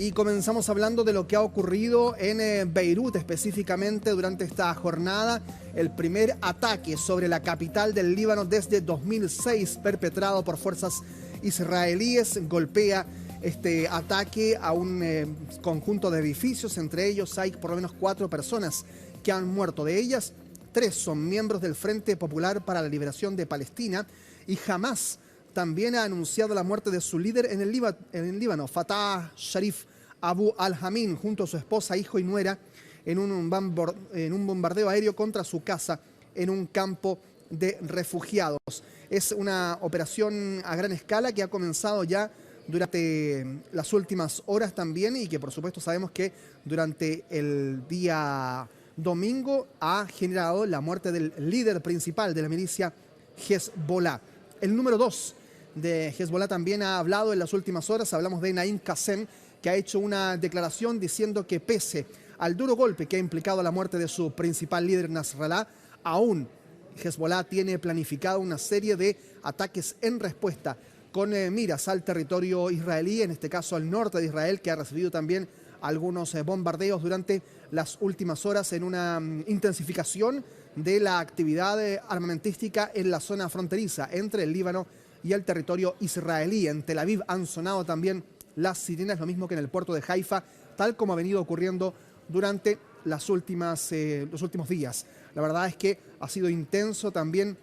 Y comenzamos hablando de lo que ha ocurrido en Beirut, específicamente durante esta jornada. El primer ataque sobre la capital del Líbano desde 2006, perpetrado por fuerzas israelíes, golpea este ataque a un conjunto de edificios. Entre ellos hay por lo menos 4 personas que han muerto. De ellas, 3 son miembros del Frente Popular para la Liberación de Palestina, y Hamas también ha anunciado la muerte de su líder en el Líbano, Fatah Sharif Abu al-Hamin, junto a su esposa, hijo y nuera, en un bombardeo aéreo contra su casa en un campo de refugiados. Es una operación a gran escala que ha comenzado ya durante las últimas horas también, y que por supuesto sabemos que durante el día domingo ha generado la muerte del líder principal de la milicia Hezbollah. El número 2 de Hezbollah también ha hablado en las últimas horas. Hablamos de Naim Qassem, que ha hecho una declaración diciendo que pese al duro golpe que ha implicado la muerte de su principal líder Nasrallah, aún Hezbollah tiene planificado una serie de ataques en respuesta con miras al territorio israelí, en este caso al norte de Israel, que ha recibido también algunos bombardeos durante las últimas horas, en una intensificación de la actividad armamentística en la zona fronteriza entre el Líbano y el territorio israelí. En Tel Aviv han sonado también las sirenas, lo mismo que en el puerto de Haifa, tal como ha venido ocurriendo durante los últimos días. La verdad es que ha sido intenso también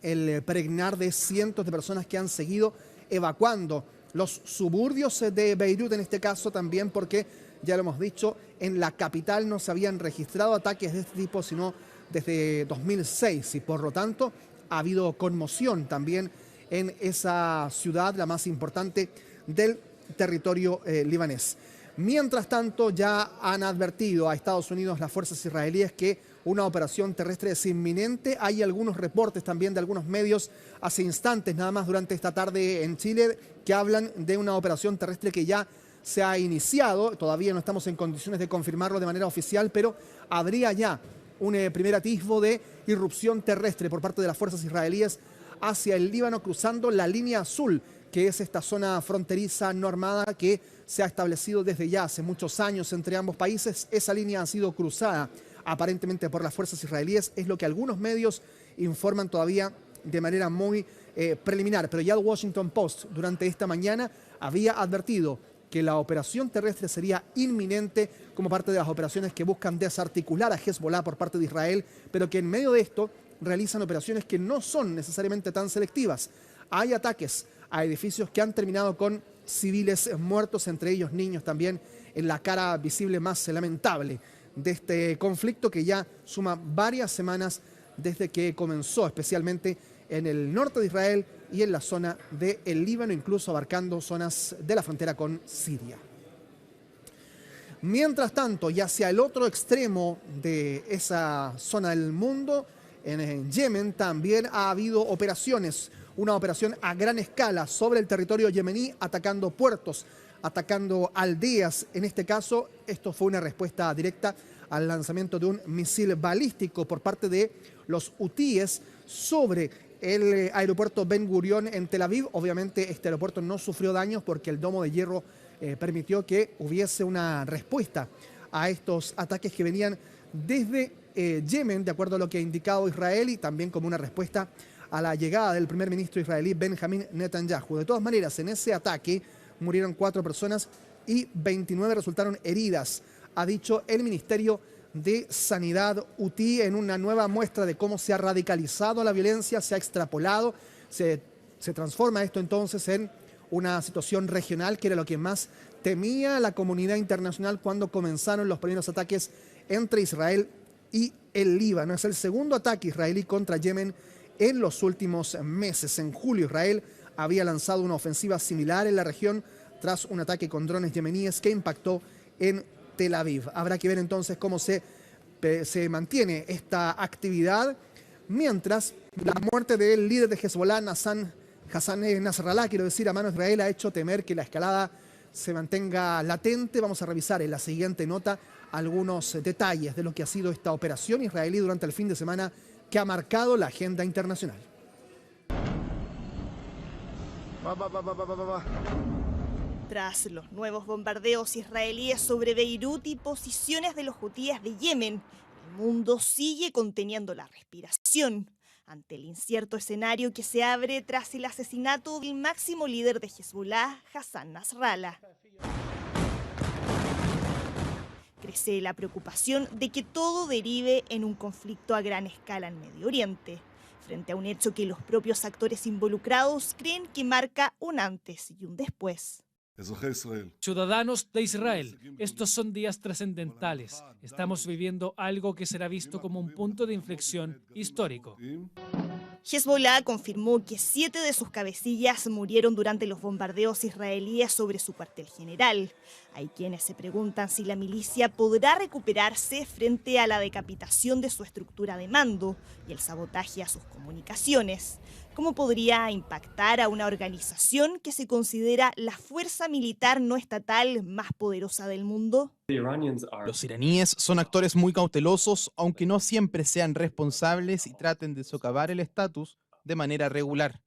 el peregrinar de cientos de personas que han seguido evacuando los suburbios de Beirut, en este caso también, porque ya lo hemos dicho, en la capital no se habían registrado ataques de este tipo sino desde 2006, y por lo tanto ha habido conmoción también en esa ciudad, la más importante del territorio libanés. Mientras tanto, ya han advertido a Estados Unidos las fuerzas israelíes que una operación terrestre es inminente. Hay algunos reportes también de algunos medios hace instantes, nada más durante esta tarde en Chile, que hablan de una operación terrestre que ya se ha iniciado. Todavía no estamos en condiciones de confirmarlo de manera oficial, pero habría ya un primer atisbo de irrupción terrestre por parte de las fuerzas israelíes hacia el Líbano, cruzando la línea azul, que es esta zona fronteriza no armada que se ha establecido desde ya hace muchos años entre ambos países. Esa línea ha sido cruzada aparentemente por las fuerzas israelíes, es lo que algunos medios informan todavía de manera muy preliminar, pero ya el Washington Post durante esta mañana había advertido que la operación terrestre sería inminente como parte de las operaciones que buscan desarticular a Hezbollah por parte de Israel, pero que en medio de esto realizan operaciones que no son necesariamente tan selectivas. Hay ataques a edificios que han terminado con civiles muertos, entre ellos niños también, en la cara visible más lamentable de este conflicto que ya suma varias semanas desde que comenzó, especialmente en el norte de Israel y en la zona del Líbano, incluso abarcando zonas de la frontera con Siria. Mientras tanto, y hacia el otro extremo de esa zona del mundo, en Yemen también ha habido operaciones, una operación a gran escala sobre el territorio yemení, atacando puertos, atacando aldeas. En este caso, esto fue una respuesta directa al lanzamiento de un misil balístico por parte de los hutíes sobre el aeropuerto Ben Gurion en Tel Aviv. Obviamente este aeropuerto no sufrió daños porque el domo de hierro permitió que hubiese una respuesta a estos ataques que venían desde Yemen, de acuerdo a lo que ha indicado Israel, y también como una respuesta a la llegada del primer ministro israelí Benjamin Netanyahu. De todas maneras, en ese ataque murieron 4 personas y 29 resultaron heridas, ha dicho el Ministerio de Sanidad hutí, en una nueva muestra de cómo se ha radicalizado la violencia, se ha extrapolado, se transforma esto entonces en una situación regional, que era lo que más temía la comunidad internacional cuando comenzaron los primeros ataques entre Israel y el Líbano. Es el segundo ataque israelí contra Yemen en los últimos meses. En julio, Israel había lanzado una ofensiva similar en la región tras un ataque con drones yemeníes que impactó en Tel Aviv. Habrá que ver entonces cómo se mantiene esta actividad, mientras la muerte del líder de Hezbollah, Hassan Nasrallah, quiero decir, a mano de Israel, ha hecho temer que la escalada se mantenga latente. Vamos a revisar en la siguiente nota algunos detalles de lo que ha sido esta operación israelí durante el fin de semana, que ha marcado la agenda internacional. Tras los nuevos bombardeos israelíes sobre Beirut y posiciones de los hutíes de Yemen, el mundo sigue conteniendo la respiración ante el incierto escenario que se abre tras el asesinato del máximo líder de Hezbollah, Hassan Nasrallah. Crece la preocupación de que todo derive en un conflicto a gran escala en Medio Oriente, frente a un hecho que los propios actores involucrados creen que marca un antes y un después. Ciudadanos de Israel, estos son días trascendentales. Estamos viviendo algo que será visto como un punto de inflexión histórico. Hezbollah confirmó que 7 de sus cabecillas murieron durante los bombardeos israelíes sobre su cuartel general. Hay quienes se preguntan si la milicia podrá recuperarse frente a la decapitación de su estructura de mando y el sabotaje a sus comunicaciones. ¿Cómo podría impactar a una organización que se considera la fuerza militar no estatal más poderosa del mundo? Los iraníes son actores muy cautelosos, aunque no siempre sean responsables y traten de socavar el estatus de manera regular.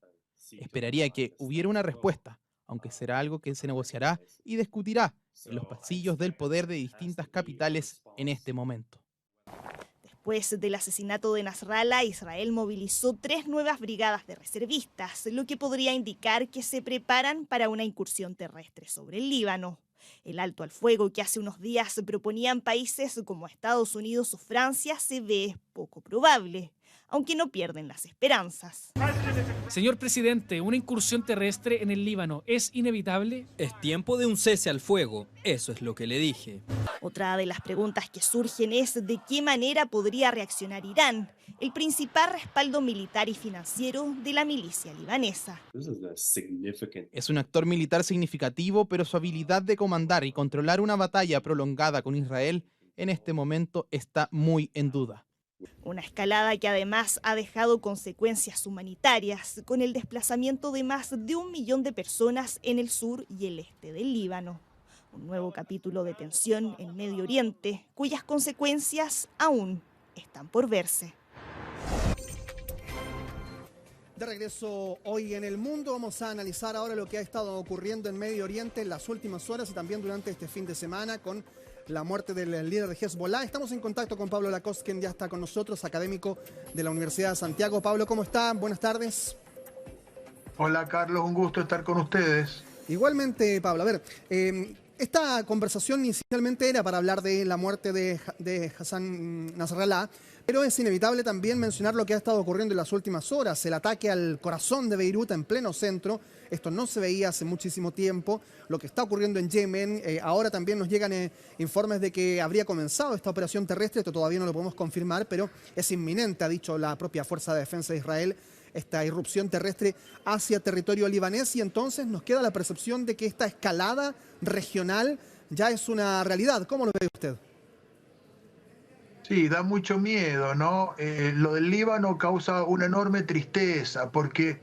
Esperaría que hubiera una respuesta, aunque será algo que se negociará y discutirá en los pasillos del poder de distintas capitales en este momento. Después del asesinato de Nasrallah, Israel movilizó 3 nuevas brigadas de reservistas, lo que podría indicar que se preparan para una incursión terrestre sobre el Líbano. El alto al fuego que hace unos días proponían países como Estados Unidos o Francia se ve poco probable, aunque no pierden las esperanzas. Señor presidente, ¿una incursión terrestre en el Líbano es inevitable? Es tiempo de un cese al fuego, eso es lo que le dije. Otra de las preguntas que surgen es de qué manera podría reaccionar Irán, el principal respaldo militar y financiero de la milicia libanesa. Es un actor militar significativo, pero su habilidad de comandar y controlar una batalla prolongada con Israel en este momento está muy en duda. Una escalada que además ha dejado consecuencias humanitarias, con el desplazamiento de más de 1 millón de personas en el sur y el este del Líbano. Un nuevo capítulo de tensión en Medio Oriente, cuyas consecuencias aún están por verse. De regreso hoy en el mundo, vamos a analizar ahora lo que ha estado ocurriendo en Medio Oriente en las últimas horas y también durante este fin de semana con la muerte del líder de Hezbollah. Estamos en contacto con Pablo Lacoste, quien ya está con nosotros, académico de la Universidad de Santiago. Pablo, ¿cómo está? Buenas tardes. Hola Carlos, un gusto estar con ustedes. Igualmente, Pablo. A ver, esta conversación inicialmente era para hablar de la muerte de Hassan Nasrallah, pero es inevitable también mencionar lo que ha estado ocurriendo en las últimas horas, el ataque al corazón de Beirut en pleno centro. Esto no se veía hace muchísimo tiempo. Lo que está ocurriendo en Yemen, ahora también nos llegan informes de que habría comenzado esta operación terrestre. Esto todavía no lo podemos confirmar, pero es inminente, ha dicho la propia Fuerza de Defensa de Israel, esta irrupción terrestre hacia territorio libanés, y entonces nos queda la percepción de que esta escalada regional ya es una realidad. ¿Cómo lo ve usted? Sí, da mucho miedo, ¿no? Lo del Líbano causa una enorme tristeza porque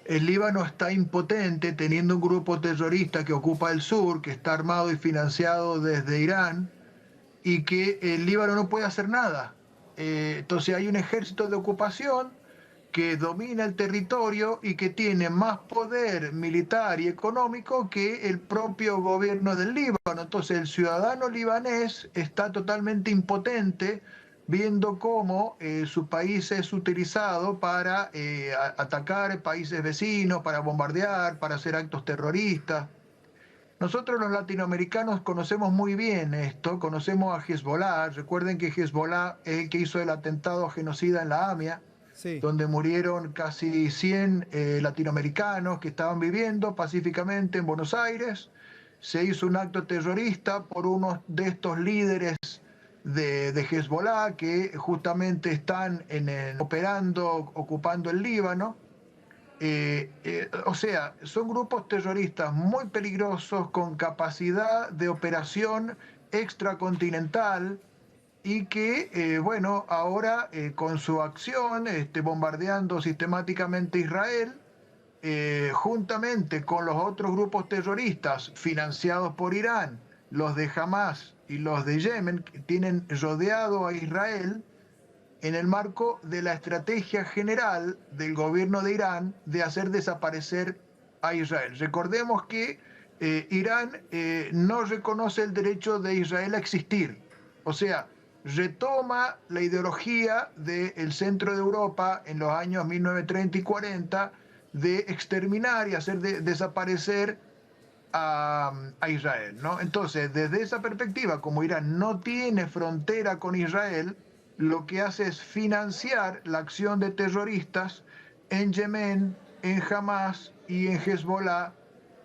el Líbano está impotente teniendo un grupo terrorista que ocupa el sur, que está armado y financiado desde Irán y que el Líbano no puede hacer nada. Entonces hay un ejército de ocupación que domina el territorio y que tiene más poder militar y económico que el propio gobierno del Líbano. Entonces el ciudadano libanés está totalmente impotente viendo cómo su país es utilizado para atacar países vecinos, para bombardear, para hacer actos terroristas. Nosotros los latinoamericanos conocemos muy bien esto, conocemos a Hezbollah. Recuerden que Hezbollah es el que hizo el atentado genocida en la AMIA, sí, donde murieron casi 100 latinoamericanos que estaban viviendo pacíficamente en Buenos Aires. Se hizo un acto terrorista por uno de estos líderes de Hezbollah que justamente están operando, ocupando el Líbano. O sea, son grupos terroristas muy peligrosos con capacidad de operación extracontinental y que, bueno, ahora con su acción, bombardeando sistemáticamente Israel, juntamente con los otros grupos terroristas financiados por Irán, los de Hamas y los de Yemen, que tienen rodeado a Israel en el marco de la estrategia general del gobierno de Irán de hacer desaparecer a Israel. Recordemos que Irán no reconoce el derecho de Israel a existir. O sea, retoma la ideología del centro de Europa en los años 1930 y 40 de exterminar y hacer desaparecer a Israel, ¿no? Entonces, desde esa perspectiva, como Irán no tiene frontera con Israel, lo que hace es financiar la acción de terroristas en Yemen, en Hamas y en Hezbollah,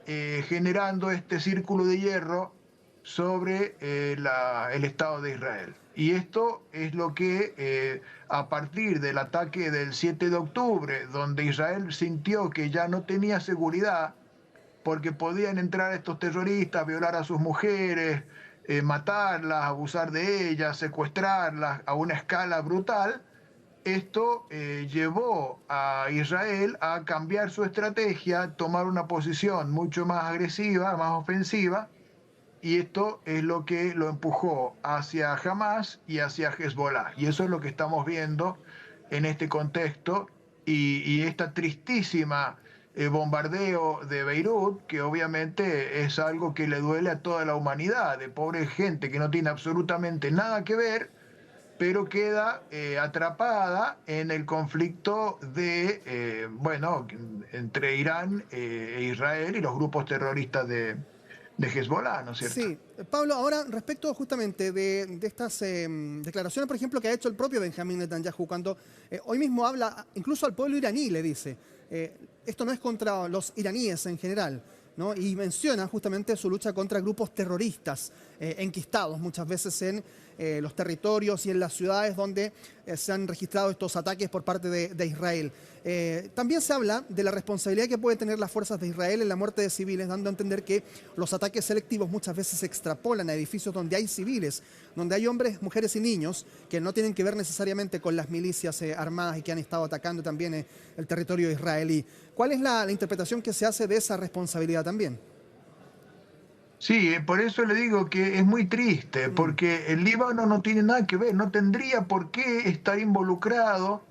generando este círculo de hierro sobre el Estado de Israel. Y esto es lo que, a partir del ataque del 7 de octubre, donde Israel sintió que ya no tenía seguridad, porque podían entrar estos terroristas, violar a sus mujeres, matarlas, abusar de ellas, secuestrarlas a una escala brutal, esto llevó a Israel a cambiar su estrategia, tomar una posición mucho más agresiva, más ofensiva, y esto es lo que lo empujó hacia Hamas y hacia Hezbollah. Y eso es lo que estamos viendo en este contexto y esta tristísima bombardeo de Beirut, que obviamente es algo que le duele a toda la humanidad, de pobre gente que no tiene absolutamente nada que ver, pero queda atrapada en el conflicto de, entre Irán e Israel y los grupos terroristas de Hezbollah, ¿no es cierto? Sí, Pablo, ahora respecto justamente de estas declaraciones, por ejemplo, que ha hecho el propio Benjamín Netanyahu, cuando hoy mismo habla incluso al pueblo iraní, le dice, esto no es contra los iraníes en general, ¿no? Y menciona justamente su lucha contra grupos terroristas enquistados muchas veces en los territorios y en las ciudades donde se han registrado estos ataques por parte de Israel. También se habla de la responsabilidad que pueden tener las fuerzas de Israel en la muerte de civiles, dando a entender que los ataques selectivos muchas veces se extrapolan a edificios donde hay civiles, donde hay hombres, mujeres y niños que no tienen que ver necesariamente con las milicias armadas y que han estado atacando también el territorio israelí. ¿Cuál es la interpretación que se hace de esa responsabilidad también? Sí, por eso le digo que es muy triste, porque el Líbano no tiene nada que ver, no tendría por qué estar involucrado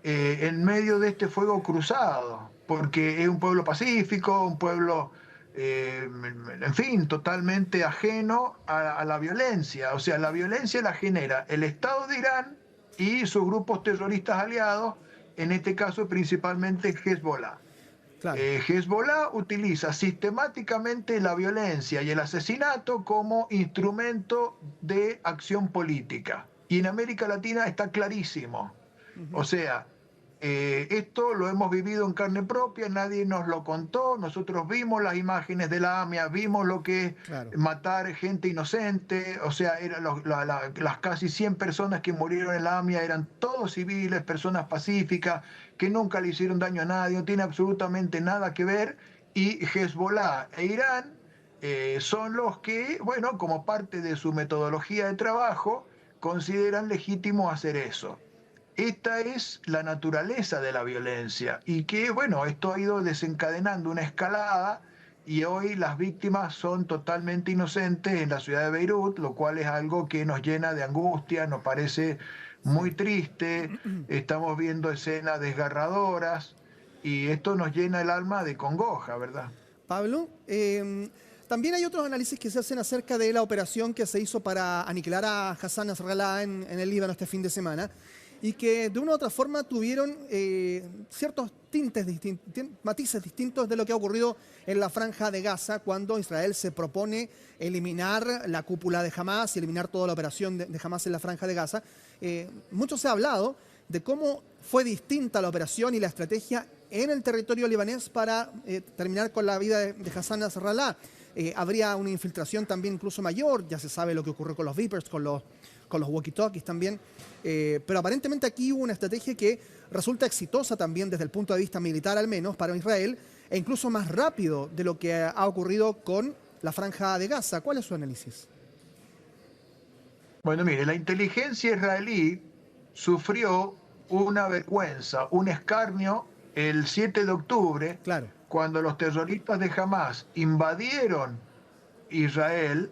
en medio de este fuego cruzado, porque es un pueblo pacífico, un pueblo, en fin, totalmente ajeno a la violencia. O sea, la violencia la genera el Estado de Irán y sus grupos terroristas aliados, en este caso principalmente Hezbollah. Claro. Hezbollah utiliza sistemáticamente la violencia y el asesinato como instrumento de acción política. Y en América Latina está clarísimo. O sea, esto lo hemos vivido en carne propia, nadie nos lo contó, nosotros vimos las imágenes de la AMIA, vimos lo que es matar gente inocente, o sea, las casi 100 personas que murieron en la AMIA eran todos civiles, personas pacíficas, que nunca le hicieron daño a nadie, no tiene absolutamente nada que ver, y Hezbollah e Irán son los que, bueno, como parte de su metodología de trabajo, consideran legítimo hacer eso. Esta es la naturaleza de la violencia y que, bueno, esto ha ido desencadenando una escalada y hoy las víctimas son totalmente inocentes en la ciudad de Beirut, lo cual es algo que nos llena de angustia, nos parece muy triste, estamos viendo escenas desgarradoras y esto nos llena el alma de congoja, ¿verdad? Pablo, también hay otros análisis que se hacen acerca de la operación que se hizo para aniquilar a Hassan Nasrallah en el Líbano este fin de semana, y que de una u otra forma tuvieron ciertos matices distintos de lo que ha ocurrido en la Franja de Gaza cuando Israel se propone eliminar la cúpula de Hamas y eliminar toda la operación de Hamas en la Franja de Gaza. Mucho se ha hablado de cómo fue distinta la operación y la estrategia en el territorio libanés para terminar con la vida de Hassan Nasrallah. Habría una infiltración también incluso mayor, ya se sabe lo que ocurrió con los Vipers, con los walkie-talkies también, pero aparentemente aquí hubo una estrategia que resulta exitosa también desde el punto de vista militar al menos para Israel, e incluso más rápido de lo que ha ocurrido con la Franja de Gaza. ¿Cuál es su análisis? Bueno, mire, la inteligencia israelí sufrió una vergüenza, un escarnio el 7 de octubre, claro, cuando los terroristas de Hamas invadieron Israel,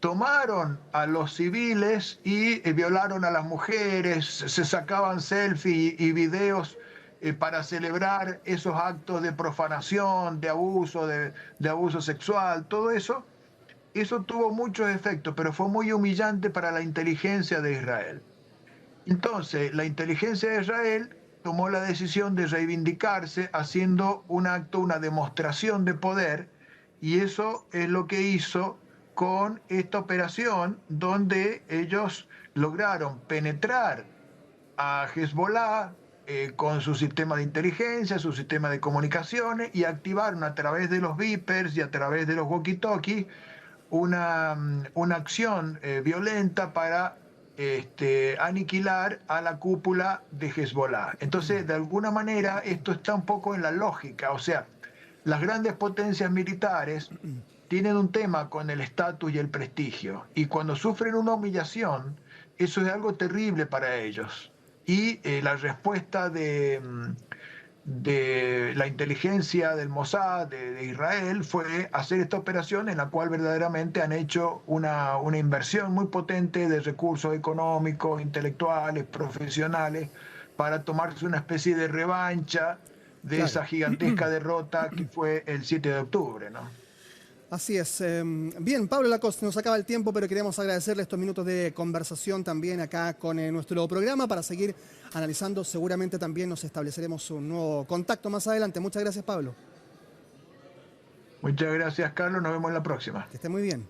tomaron a los civiles y violaron a las mujeres, se sacaban selfies y videos para celebrar esos actos de profanación, de abuso sexual, todo eso. Eso tuvo muchos efectos, pero fue muy humillante para la inteligencia de Israel. Entonces, la inteligencia de Israel tomó la decisión de reivindicarse haciendo un acto, una demostración de poder, y eso es lo que hizo con esta operación, donde ellos lograron penetrar a Hezbollah con su sistema de inteligencia, su sistema de comunicaciones, y activaron a través de los beepers y a través de los walkie-talkies una acción violenta para aniquilar a la cúpula de Hezbollah. Entonces, de alguna manera, esto está un poco en la lógica. O sea, las grandes potencias militares tienen un tema con el estatus y el prestigio. Y cuando sufren una humillación, eso es algo terrible para ellos. Y la respuesta de la inteligencia del Mossad, de Israel, fue hacer esta operación en la cual verdaderamente han hecho una inversión muy potente de recursos económicos, intelectuales, profesionales, para tomarse una especie de revancha de esa gigantesca derrota que fue el 7 de octubre, ¿no? Así es. Bien, Pablo Lacoste, nos acaba el tiempo, pero queríamos agradecerle estos minutos de conversación también acá con nuestro programa para seguir analizando. Seguramente también nos estableceremos un nuevo contacto más adelante. Muchas gracias, Pablo. Muchas gracias, Carlos. Nos vemos la próxima. Que esté muy bien.